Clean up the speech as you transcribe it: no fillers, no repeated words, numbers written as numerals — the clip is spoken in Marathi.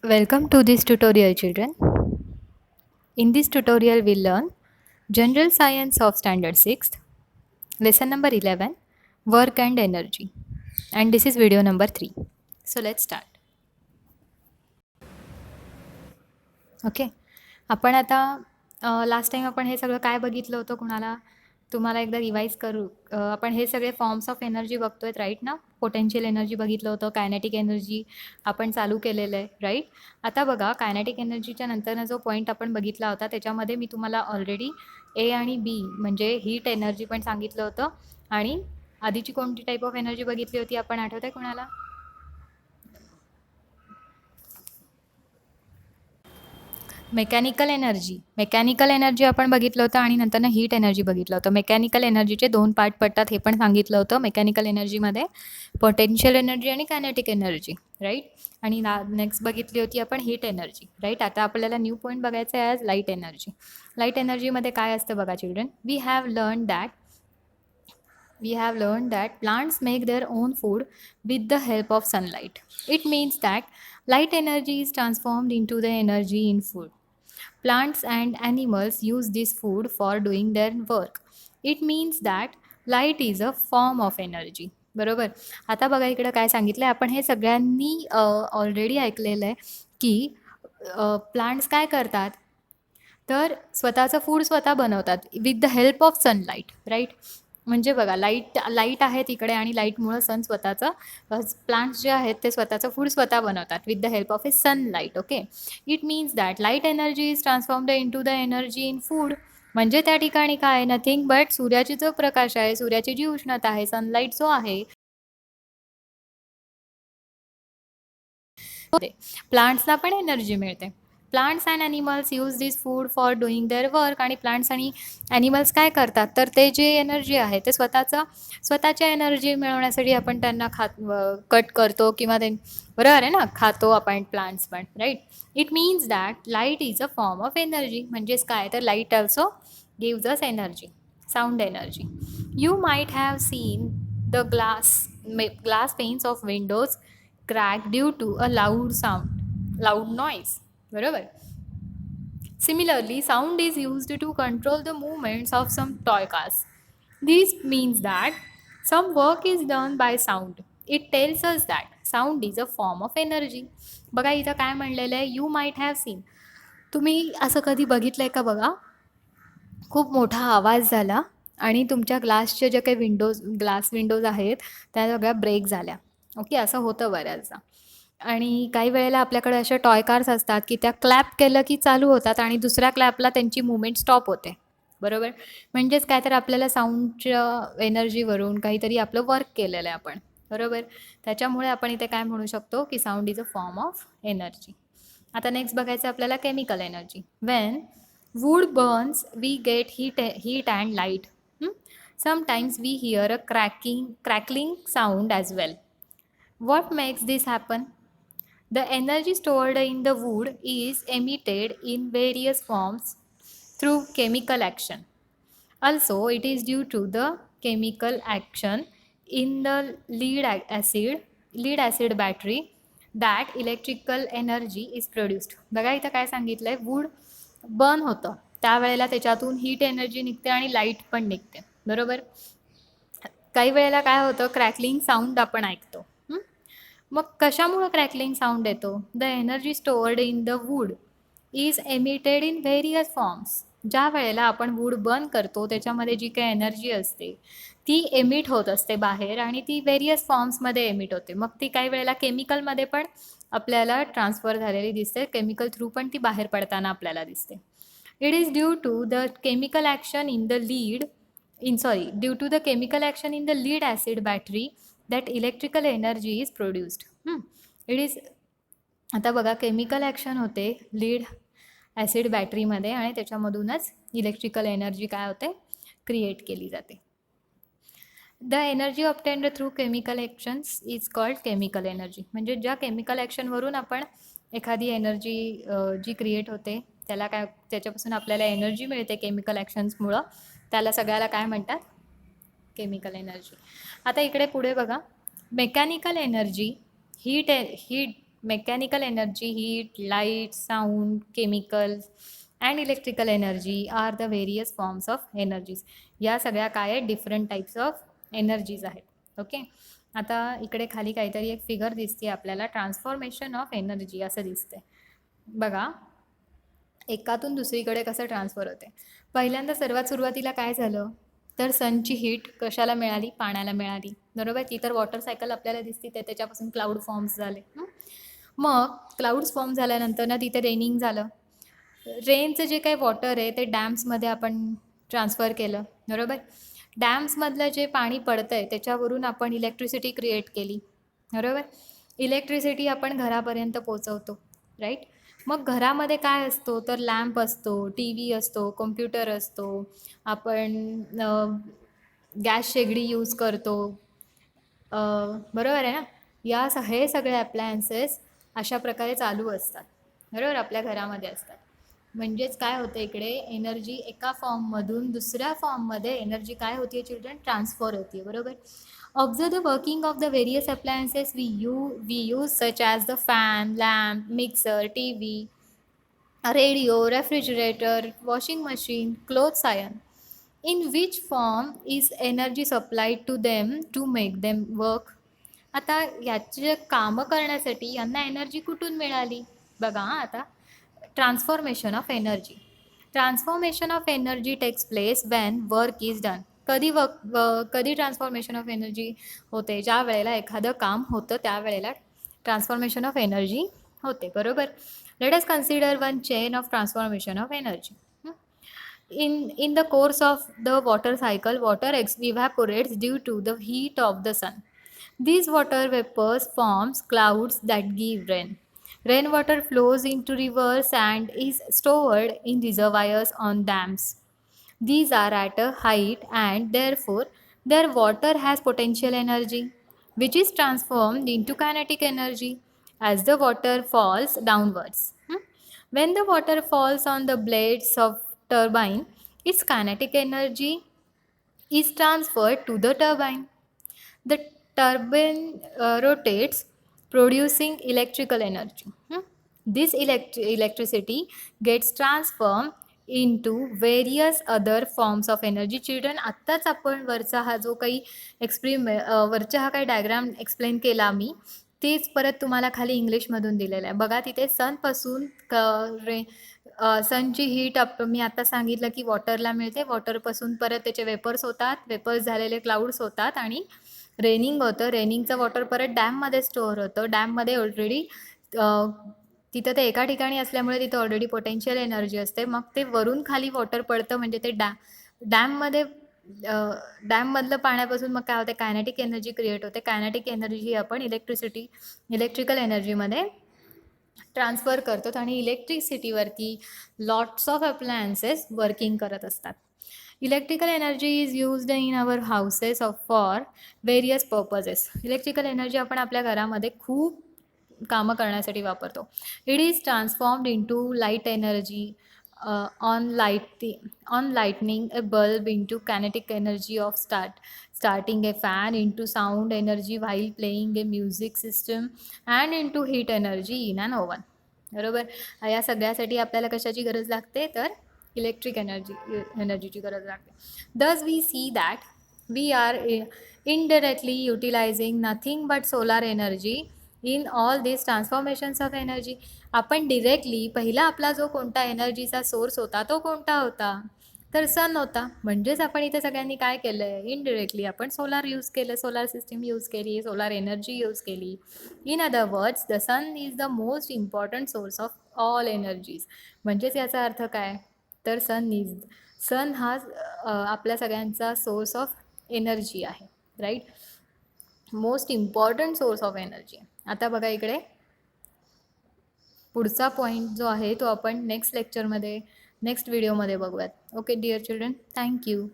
Welcome to this tutorial, children. In this tutorial, we'll learn General Science of Standard 6th, lesson number 11, Work and Energy. And this is video number 3. So let's start. Okay. आपण आता लास्ट टाईम आपण हे सगळं काय बघितलं होतं कुणाला तुम्हाला एकदा रिवाईज करू. आपण हे सगळे फॉर्म्स ऑफ एनर्जी बघतोय राईट ना. पोटेन्शियल एनर्जी बघितलं होतं, कायनेटिक एनर्जी आपण चालू केलेलं आहे राईट. आता बघा कायनेटिक एनर्जीच्या नंतरनं जो पॉईंट आपण बघितला होता त्याच्यामध्ये मी तुम्हाला ऑलरेडी ए आणि बी म्हणजे हीट एनर्जी पण सांगितलं होतं. आणि आधीची कोणती टाईप ऑफ एनर्जी बघितली होती आपण आठवत आहे कुणाला? मेकॅनिकल एनर्जी आपण बघितलं होतं आणि नंतर हीट एनर्जी बघितलं होतं. मेकॅनिकल एनर्जीचे 2 पार्ट पडतात हे पण सांगितलं होतं. मेकॅनिकल एनर्जीमध्ये पोटेन्शियल एनर्जी आणि कायनेटिक एनर्जी राईट. आणि नेक्स्ट बघितली होती आपण हीट एनर्जी राईट. आता आपल्याला न्यू पॉईंट बघायचं आहे ॲज लाईट एनर्जी. लाईट एनर्जीमध्ये काय असतं बघा children. We have learn that plants make their own food with the help of sunlight. It means that light energy is transformed into the energy in food. Plants and animals use this food for doing their work. It means that light is a form of energy. बरोबर. आता बघा इकडं काय सांगितलं आहे. आपण हे सगळ्यांनी ऑलरेडी ऐकलेलं आहे की प्लांट्स काय करतात तर स्वतःचं फूड स्वतः बनवतात with the help of sunlight right. म्हणजे बघा लाईट आहे तिकडे आणि लाईटमुळं स्वतःचं प्लांट्स जे आहेत ते स्वतःचं फूड स्वतः बनवतात with the help of a sunlight. Okay. It means that light energy is transformed into the energy in food. म्हणजे त्या ठिकाणी काय नथिंग बट सूर्याची जो प्रकाश आहे, सूर्याची जी उष्णता आहे, सनलाईट जो आहे प्लांट्सला पण एनर्जी मिळते. Plants and animals use this food for doing their work. आणि प्लांट्स आणि ॲनिमल्स काय करतात तर ते जे एनर्जी आहे ते स्वतःच्या एनर्जी मिळवण्यासाठी आपण त्यांना कट करतो किंवा ते बरोबर आहे ना, खातो आपण प्लांट्स पण right. It means that light is a form of energy. म्हणजेच काय तर light also gives us energy, sound energy. You might have seen the glass panes of windows crack due to a loud noise. बरोबर. Similarly, sound is used to control the movements of some toy cars. This means that some work is done by sound. It tells us that sound is a form of energy. बघा इथं काय म्हणलेलं आहे, यू माईट हॅव सीन. तुम्ही असं कधी बघितलं आहे का बघा, खूप मोठा आवाज झाला आणि तुमच्या ग्लासच्या ज्या काही ग्लास विंडोज आहेत त्या सगळ्या ब्रेक झाल्या. ओके. असं होतं बऱ्याचदा. आणि काही वेळेला आपल्याकडे अशा टॉय कार्स असतात की त्या क्लॅप केलं की चालू होतात आणि दुसऱ्या क्लॅपला त्यांची मुवमेंट स्टॉप होते. बरोबर. म्हणजेच काय तर आपल्याला साऊंडच्या एनर्जीवरून काहीतरी आपलं वर्क केलेलं आहे आपण. बरोबर. त्याच्यामुळे आपण इथे काय म्हणू शकतो की sound is a form of energy. आता नेक्स्ट बघायचं आपल्याला chemical energy. When wood burns we get heat and light. Sometimes we hear a crackling sound as well. What makes this happen? The energy stored in the wood is emitted in various forms through chemical action. Also, it is due to the chemical action in the lead acid battery that electrical energy is produced. बघा इथं काय सांगितलं आहे, वूड बर्न होतं त्यावेळेला त्याच्यातून हीट एनर्जी निघते आणि लाईट पण निघते. बरोबर. काही वेळेला काय होतं, क्रॅकलिंग साऊंड आपण ऐकतो. मग कशामुळं क्रॅकलिंग साऊंड येतो? The energy stored in the wood is emitted in various forms. ज्या वेळेला आपण वूड बर्न करतो त्याच्यामध्ये जी काही एनर्जी असते ती एमिट होत असते बाहेर आणि ती व्हेरियस फॉर्म्समध्ये एमिट होते. मग ती काही वेळेला केमिकलमध्ये पण आपल्याला ट्रान्सफर झालेली दिसते. केमिकल थ्रू पण ती बाहेर पडताना आपल्याला दिसते. It is due to the chemical action due to the chemical action in the lead acid battery that electrical energy is produced. It is आता बघा केमिकल ॲक्शन होते लीड ॲसिड बॅटरीमध्ये आणि त्याच्यामधूनच इलेक्ट्रिकल एनर्जी काय होते क्रिएट केली जाते. The energy obtained through chemical actions is called chemical energy. म्हणजे ज्या केमिकल ॲक्शनवरून आपण एखादी एनर्जी जी क्रिएट होते त्याच्यापासून आपल्याला एनर्जी मिळते केमिकल ॲक्शन्समुळं, त्याला सगळ्याला काय म्हणतात, केमिकल एनर्जी. आता इकडे पुढे बघा, mechanical energy heat mechanical energy, heat, light, sound, chemicals and electrical energy are the various forms of energies. या सगळ्या काय आहेत, डिफरंट टाईप्स ऑफ एनर्जीज आहेत. ओके, आता इकडे खाली काहीतरी एक फिगर दिसते आपल्याला, ट्रान्सफॉर्मेशन ऑफ एनर्जी असं दिसतंय बघा. एकातून दुसरीकडे कसं ट्रान्सफर होते. पहिल्यांदा सर्वात सुरुवातीला काय झालं, तर सनची हीट कशाला मिळाली, पाण्याला मिळाली, बरोबर. ती तर वॉटर सायकल आपल्याला दिसते, ते त्याच्यापासून क्लाउड फॉर्म्स झाले. मग क्लाउड्स फॉर्म झाल्यानंतर ना तिथे रेनिंग झालं. रेनचं जे काही वॉटर आहे ते डॅम्समध्ये आपण ट्रान्सफर केलं, बरोबर. डॅम्समधलं जे पाणी पडतं आहे त्याच्यावरून आपण इलेक्ट्रिसिटी क्रिएट केली, बरोबर. इलेक्ट्रिसिटी आपण घरापर्यंत पोचवतो, राईट. मग घरामध्ये काय असतो, तर लॅम्प असतो, टी व्ही असतो, कॉम्प्युटर असतो, आपण गॅस शेगडी यूज करतो, बरोबर आहे ना. हे सगळे अप्लायन्सेस अशा प्रकारे चालू असतात, बरोबर, आपल्या घरामध्ये असतात. म्हणजेच काय होतं, इकडे एनर्जी एका फॉर्ममधून दुसऱ्या फॉर्ममध्ये एनर्जी काय होती चिल्ड्रन, ट्रान्सफर होती, बरोबर. Observe the working of the various appliances we use such as the fan, lamp, mixer, T V, radio, refrigerator, washing machine, clothes iron. In which form is energy supplied to them to make them work. आता याचे कामं करण्यासाठी यांना एनर्जी कुठून मिळाली बघा. आता transformation of energy. Transformation of energy takes place when work is done. कधी ट्रान्सफॉर्मेशन ऑफ एनर्जी होते, ज्या वेळेला एखादं काम होतं त्यावेळेला ट्रान्सफॉर्मेशन ऑफ एनर्जी होते, बरोबर. Let us consider one chain of transformation of energy. In the course of the water cycle, water evaporates due to the heat of the sun. These water vapors forms clouds that give rain. Rainwater flows into rivers and is stored in reservoirs on dams. These are at a height and therefore their water has potential energy, which is transformed into kinetic energy as the water falls downwards. When the water falls on the blades of turbine, its kinetic energy is transferred to the turbine. The turbine rotates, producing electrical energy. This electricity gets transformed into various other forms of energy. Children, आत्ताच आपण वरचा हा जो काही वरचा हा काही डायग्राम एक्सप्लेन केला मी, तेच परत तुम्हाला खाली इंग्लिशमधून दिलेलं आहे बघा. तिथे सनपासून सनची हीट मी आता सांगितलं की वॉटरला मिळते, वॉटरपासून परत त्याचे वेपर्स होतात, वेपर्स झालेले क्लाउड्स होतात आणि रेनिंग होतं. रेनिंगचं वॉटर परत डॅममध्ये स्टोअर होतं. डॅममध्ये ऑलरेडी तिथं ते एका ठिकाणी असल्यामुळे तिथं ऑलरेडी पोटेन्शियल एनर्जी असते. मग ते वरून खाली वॉटर पडतं म्हणजे ते डॅममध्ये डॅममधलं पाण्यापासून मग काय होते, कायनेटिक एनर्जी क्रिएट होते. कायनेटिक एनर्जी आपण इलेक्ट्रिकल एनर्जीमध्ये ट्रान्सफर करतो आणि इलेक्ट्रिसिटीवरती लॉट्स ऑफ अप्लायन्सेस वर्किंग करत असतात. Electrical energy is used in our houses for various purposes. Electrical energy आपण आपल्या घरामध्ये खूप कामं करण्यासाठी वापरतो. It is transformed into light energy on lightning a bulb, into kinetic energy of starting a fan, into sound energy while playing a music system, and into heat energy in an oven, बरोबर. या सगळ्यासाठी आपल्याला कशाची गरज लागते, तर इलेक्ट्रिक एनर्जीची गरज लागते. Thus we see that we are indirectly utilizing nothing but solar energy in all these transformations of energy. आपण डिरेक्टली पहिला आपला जो कोणता एनर्जीचा सोर्स होता तो कोणता होता, तर सन होता. म्हणजेच आपण इथे सगळ्यांनी काय केलं आहे, इनडिरेक्टली आपण सोलार यूज केलं, सोलार सिस्टीम यूज केली, सोलार एनर्जी यूज केली. In other words, the sun is the most important source of all energies. म्हणजेच याचा अर्थ काय, तर सन हा आपल्या सगळ्यांचा सोर्स ऑफ एनर्जी आहे, right. Most important source of energy. आता बघा इकडे पुढचा पॉईंट जो आहे तो आपण नेक्स्ट व्हिडिओमध्ये बघूयात. Okay dear children, thank you.